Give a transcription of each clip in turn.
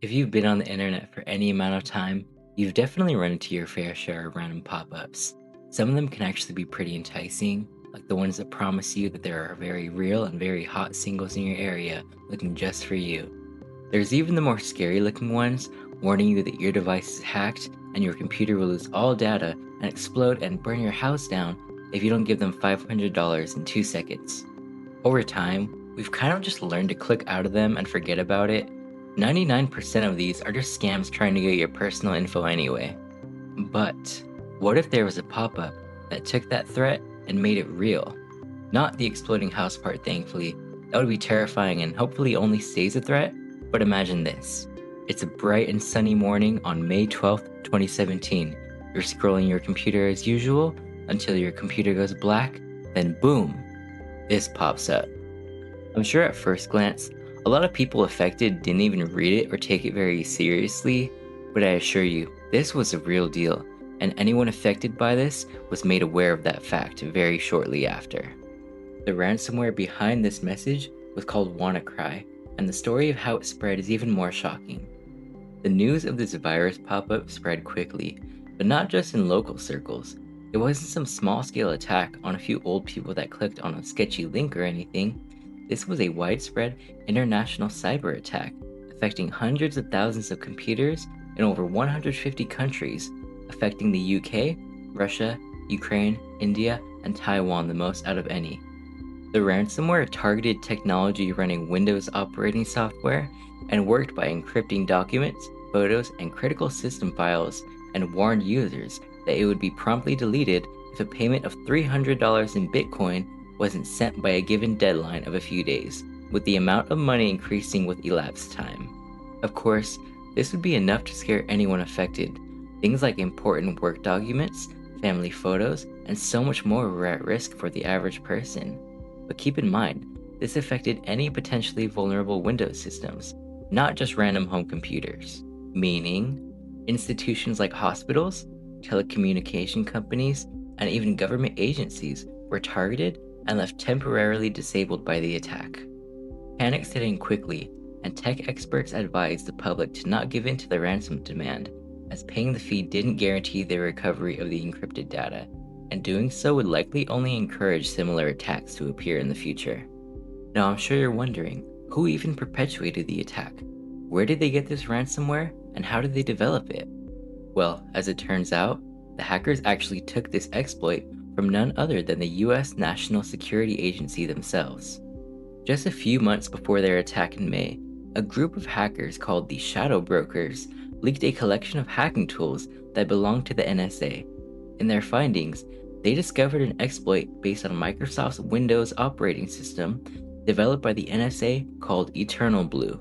If you've been on the internet for any amount of time, you've definitely run into your fair share of random pop ups. Some of them can actually be pretty enticing, like the ones that promise you that there are very real and very hot singles in your area looking just for you. There's even the more scary looking ones, warning you that your device is hacked and your computer will lose all data and explode and burn your house down if you don't give them $500 in 2 seconds. Over time, we've kind of just learned to click out of them and forget about it. 99% of these are just scams trying to get your personal info anyway. But what if there was a pop up that took that threat and made it real? Not the exploding house part, thankfully. That would be terrifying and hopefully only stays a threat. But imagine this: it's a bright and sunny morning on May 12th, 2017. You're scrolling your computer as usual until your computer goes black, then boom, this pops up. I'm sure at first glance, a lot of people affected didn't even read it or take it very seriously, but I assure you, this was a real deal, and anyone affected by this was made aware of that fact very shortly after. The ransomware behind this message was called wannacry, and the story of how it spread is even more shocking. The news of this virus pop-up spread quickly, but not just in local circles. It wasn't some small-scale attack on a few old people that clicked on a sketchy link or anything. This was a widespread international cyber attack affecting hundreds of thousands of computers in over 150 countries, affecting the UK, Russia, Ukraine, India, and Taiwan the most out of any. The ransomware targeted technology running Windows operating software and worked by encrypting documents, photos, and critical system files, and warned users that it would be promptly deleted if a payment of $300 in Bitcoin wasn't sent by a given deadline of a few days, with the amount of money increasing with elapsed time. Of course, this would be enough to scare anyone affected. Things like important work documents, family photos, and so much more were at risk for the average person. But keep in mind, this affected any potentially vulnerable Windows systems, not just random home computers. Meaning, institutions like hospitals, telecommunication companies, and even government agencies were targeted and left temporarily disabled by the attack. Panic set in quickly, and tech experts advised the public to not give in to the ransom demand, as paying the fee didn't guarantee the recovery of the encrypted data, and doing so would likely only encourage similar attacks to appear in the future. Now, I'm sure you're wondering, who even perpetuated the attack? Where did they get this ransomware, and how did they develop it? Well, as it turns out, the hackers actually took this exploit from none other than the US National Security Agency themselves. Just a few months before their attack in May, a group of hackers called the Shadow Brokers leaked a collection of hacking tools that belonged to the NSA. In their findings, they discovered an exploit based on Microsoft's Windows operating system developed by the NSA called Eternal Blue.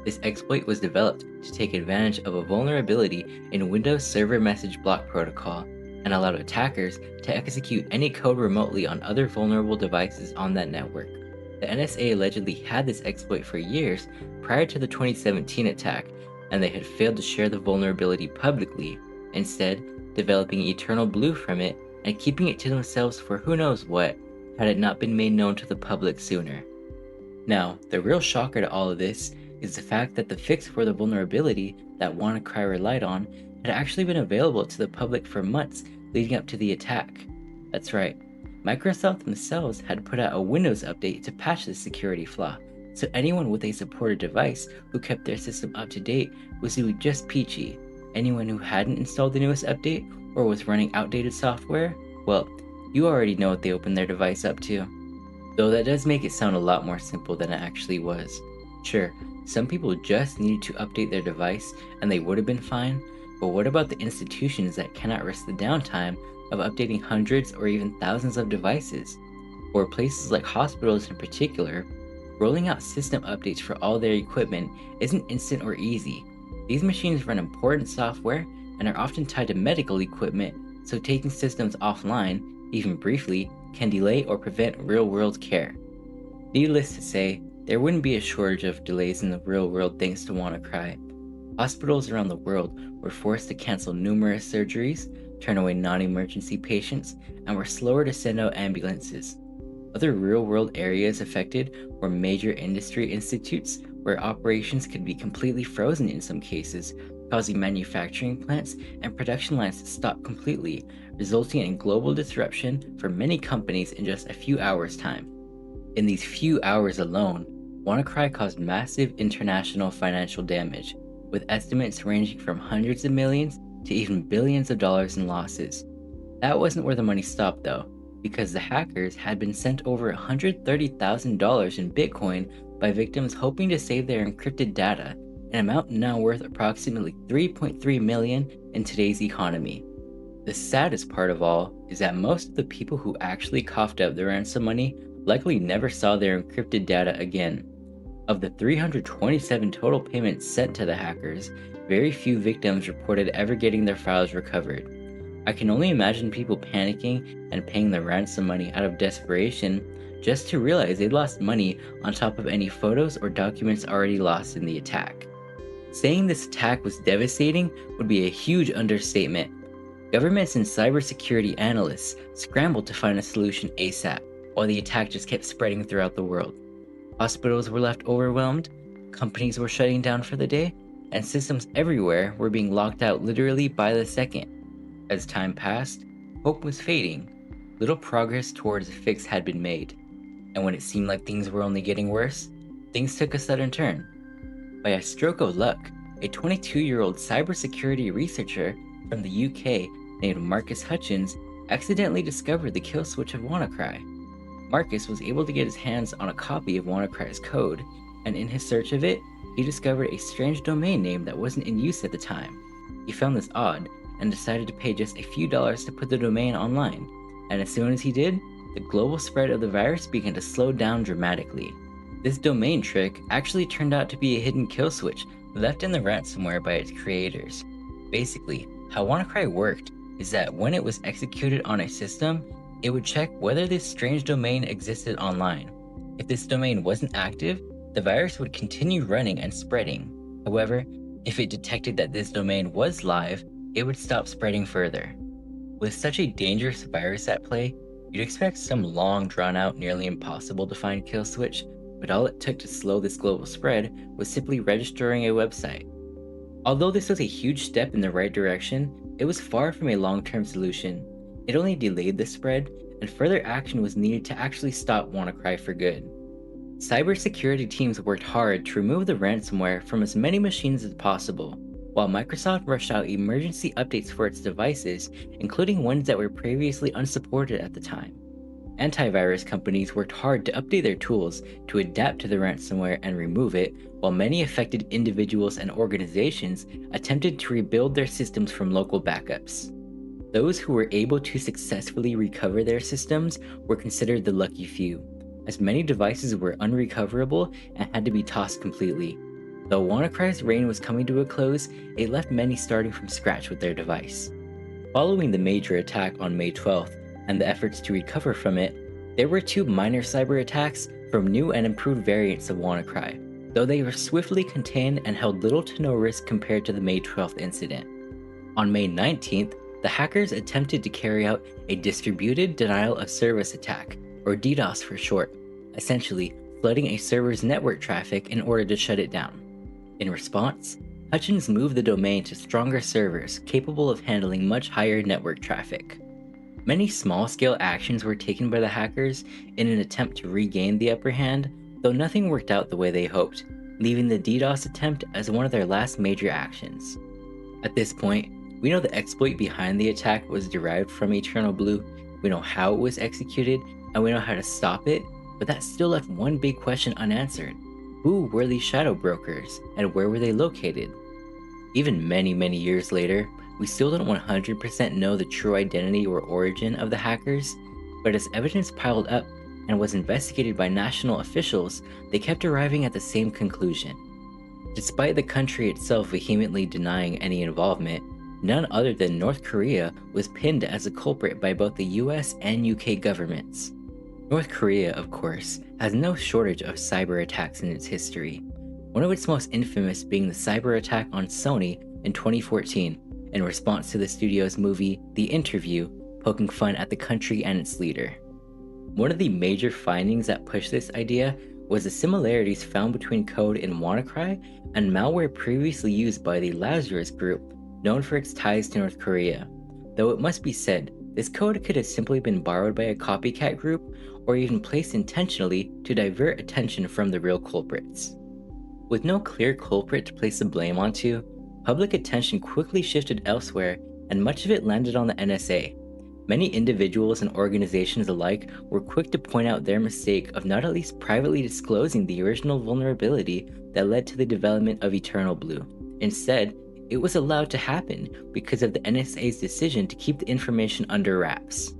This exploit was developed to take advantage of a vulnerability in Windows Server Message Block Protocol and allowed attackers to execute any code remotely on other vulnerable devices on that network. The NSA allegedly had this exploit for years prior to the 2017 attack, and they had failed to share the vulnerability publicly, instead developing Eternal Blue from it and keeping it to themselves for who knows what, had it not been made known to the public sooner. Now, the real shocker to all of this is the fact that the fix for the vulnerability that WannaCry relied on had actually been available to the public for months leading up to the attack. That's right, Microsoft themselves had put out a Windows update to patch this security flaw, so anyone with a supported device who kept their system up to date was doing just peachy. Anyone who hadn't installed the newest update or was running outdated software, well, you already know what they opened their device up to. Though that does make it sound a lot more simple than it actually was. Sure, some people just needed to update their device and they would have been fine, but what about the institutions that cannot risk the downtime of updating hundreds or even thousands of devices? Or places like hospitals in particular, rolling out system updates for all their equipment isn't instant or easy. These machines run important software and are often tied to medical equipment, so taking systems offline, even briefly, can delay or prevent real-world care. Needless to say, there wouldn't be a shortage of delays in the real world thanks to WannaCry. Hospitals around the world were forced to cancel numerous surgeries, turn away non-emergency patients, and were slower to send out ambulances. Other real-world areas affected were major industry institutes where operations could be completely frozen in some cases, causing manufacturing plants and production lines to stop completely, resulting in global disruption for many companies in just a few hours' time. In these few hours alone, WannaCry caused massive international financial damage, with estimates ranging from hundreds of millions to even billions of dollars in losses. That wasn't where the money stopped though, because the hackers had been sent over $130,000 in Bitcoin by victims hoping to save their encrypted data, an amount now worth approximately 3.3 million in today's economy. The saddest part of all is that most of the people who actually coughed up the ransom money likely never saw their encrypted data again. Of the 327 total payments sent to the hackers, very few victims reported ever getting their files recovered. I can only imagine people panicking and paying the ransom money out of desperation just to realize they'd lost money on top of any photos or documents already lost in the attack. Saying this attack was devastating would be a huge understatement. Governments and cybersecurity analysts scrambled to find a solution ASAP, while the attack just kept spreading throughout the world. Hospitals were left overwhelmed, companies were shutting down for the day, and systems everywhere were being locked out literally by the second. As time passed, hope was fading. Little progress towards a fix had been made, and when it seemed like things were only getting worse, things took a sudden turn. By a stroke of luck, a 22-year-old cybersecurity researcher from the UK named Marcus Hutchins accidentally discovered the kill switch of WannaCry. Marcus was able to get his hands on a copy of WannaCry's code, and in his search of it, he discovered a strange domain name that wasn't in use at the time. He found this odd, and decided to pay just a few dollars to put the domain online, and as soon as he did, the global spread of the virus began to slow down dramatically. This domain trick actually turned out to be a hidden kill switch left in the ransomware by its creators. Basically, how WannaCry worked is that when it was executed on a system, it would check whether this strange domain existed online. If this domain wasn't active, the virus would continue running and spreading. However, if it detected that this domain was live, it would stop spreading further. With such a dangerous virus at play, you'd expect some long drawn-out, nearly impossible to find kill switch, but all it took to slow this global spread was simply registering a website. Although this was a huge step in the right direction, it was far from a long-term solution. It only delayed the spread, and further action was needed to actually stop WannaCry for good. Cybersecurity teams worked hard to remove the ransomware from as many machines as possible, while Microsoft rushed out emergency updates for its devices, including ones that were previously unsupported at the time. Antivirus companies worked hard to update their tools to adapt to the ransomware and remove it, while many affected individuals and organizations attempted to rebuild their systems from local backups. Those who were able to successfully recover their systems were considered the lucky few, as many devices were unrecoverable and had to be tossed completely. Though WannaCry's reign was coming to a close, it left many starting from scratch with their device. Following the major attack on May 12th and the efforts to recover from it, there were two minor cyber attacks from new and improved variants of WannaCry, though they were swiftly contained and held little to no risk compared to the May 12th incident. On May 19th, the hackers attempted to carry out a distributed denial of service attack, or DDoS for short, essentially flooding a server's network traffic in order to shut it down. In response, Hutchins moved the domain to stronger servers capable of handling much higher network traffic. Many small-scale actions were taken by the hackers in an attempt to regain the upper hand, though nothing worked out the way they hoped, leaving the DDoS attempt as one of their last major actions. At this point, we know the exploit behind the attack was derived from Eternal Blue, we know how it was executed, and we know how to stop it, but that still left one big question unanswered. Who were these shadow brokers, and where were they located? Even many years later, we still don't 100% know the true identity or origin of the hackers, but as evidence piled up and was investigated by national officials, they kept arriving at the same conclusion. Despite the country itself vehemently denying any involvement, none other than North Korea was pinned as a culprit by both the US and UK governments. North Korea, of course, has no shortage of cyber attacks in its history, one of its most infamous being the cyber attack on Sony in 2014 in response to the studio's movie The Interview, poking fun at the country and its leader. One of the major findings that pushed this idea was the similarities found between code in WannaCry and malware previously used by the Lazarus Group, known for its ties to North Korea. Though it must be said, this code could have simply been borrowed by a copycat group or even placed intentionally to divert attention from the real culprits. With no clear culprit to place the blame onto, public attention quickly shifted elsewhere and much of it landed on the NSA. Many individuals and organizations alike were quick to point out their mistake of not at least privately disclosing the original vulnerability that led to the development of Eternal Blue. Instead, it was allowed to happen because of the NSA's decision to keep the information under wraps.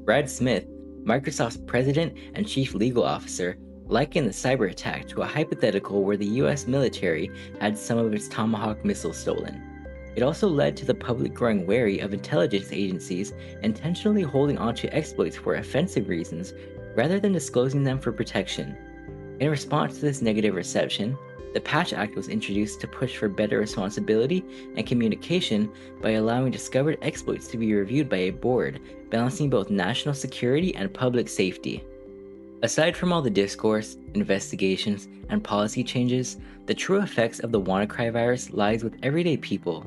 Brad Smith, Microsoft's president and chief legal officer, likened the cyber attack to a hypothetical where the US military had some of its Tomahawk missiles stolen. It also led to the public growing wary of intelligence agencies intentionally holding onto exploits for offensive reasons rather than disclosing them for protection. In response to this negative reception, the Patch Act was introduced to push for better responsibility and communication by allowing discovered exploits to be reviewed by a board, balancing both national security and public safety. Aside from all the discourse, investigations, and policy changes, the true effects of the WannaCry virus lies with everyday people.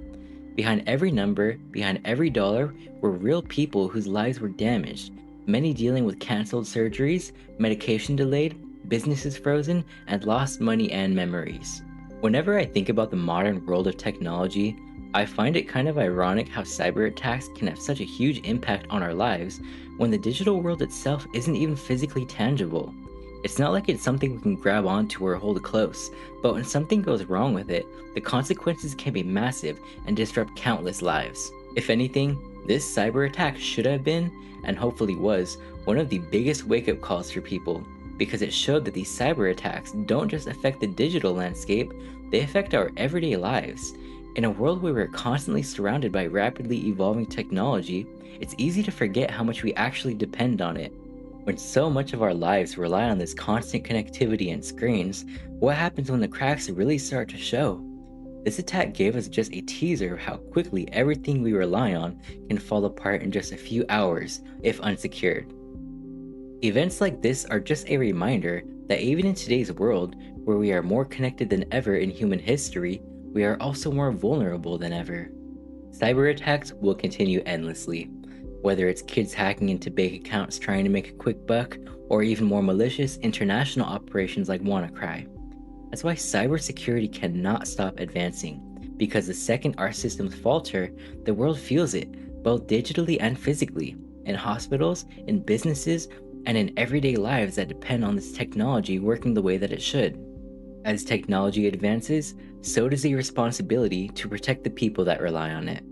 Behind every number, behind every dollar, were real people whose lives were damaged, many dealing with cancelled surgeries, medication delayed, businesses frozen, and lost money and memories. Whenever I think about the modern world of technology, I find it kind of ironic how cyber attacks can have such a huge impact on our lives when the digital world itself isn't even physically tangible. It's not like it's something we can grab onto or hold close, but when something goes wrong with it, the consequences can be massive and disrupt countless lives. If anything, this cyber attack should have been, and hopefully was, one of the biggest wake-up calls for people, because it showed that these cyber attacks don't just affect the digital landscape, they affect our everyday lives. In a world where we're constantly surrounded by rapidly evolving technology, it's easy to forget how much we actually depend on it. When so much of our lives rely on this constant connectivity and screens, what happens when the cracks really start to show? This attack gave us just a teaser of how quickly everything we rely on can fall apart in just a few hours if unsecured. Events like this are just a reminder that even in today's world, where we are more connected than ever in human history, we are also more vulnerable than ever. Cyber attacks will continue endlessly. Whether it's kids hacking into bank accounts trying to make a quick buck, or even more malicious international operations like WannaCry. That's why cybersecurity cannot stop advancing, because the second our systems falter, the world feels it, both digitally and physically, in hospitals, in businesses, and in everyday lives that depend on this technology working the way that it should. As technology advances, so does the responsibility to protect the people that rely on it.